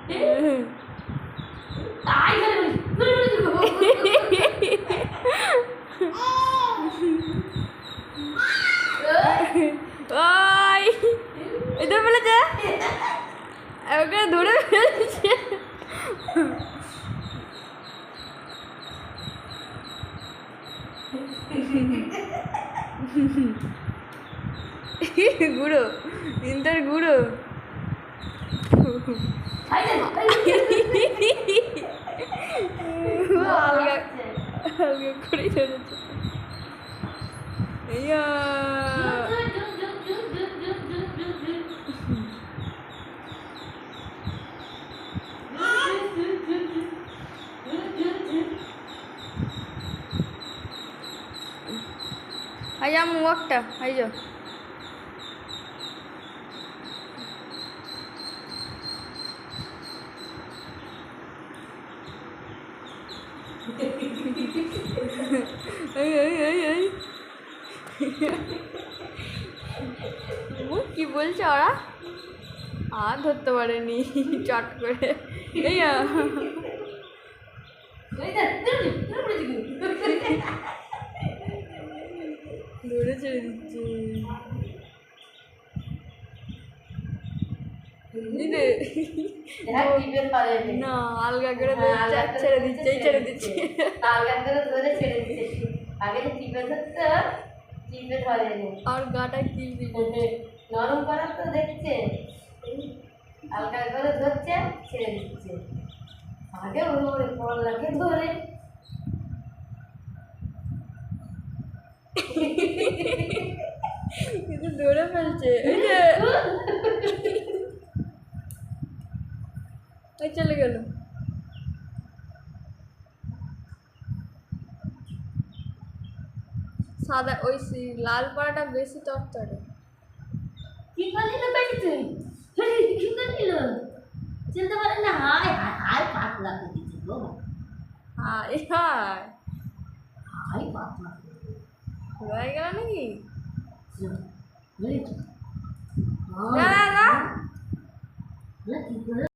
ওই এদের বলেছে ওকে ধরে ফেলেছে গুঁড়ো ইন্টার গুঁড়ো আলগা আলগা করে ধরেছে আইয়া মুখটা আইজ কি বলছে ওরা আর ধরতে পারেনি চট করে ধরে ছেড়ে দিচ্ছে না আলগা করে ছেড়ে দিচ্ছে ছেড়ে দিচ্ছে আলগা করে ধরে ছেড়ে দিচ্ছে আগে টিপে ধরতে টিপে ধরেনি আর গাটা কি নরম করার তো দেখছে আলগা করে ধরছে ছেড়ে দিচ্ছে আগে ওর ফল লাগে ধরে কিন্তু ধরে ফেলছে ওই চলে গেল সাদা ওই লাল পাড়াটা বেশি তরতরে কি করলি না বেশি তুই কি করলি চিনতে পারে না হায় হায় হায় পাতলা করে দিচ্ছে গো হায় হায় হায় পাতলা হয়ে গেল নাকি বুঝলি না না না কি করে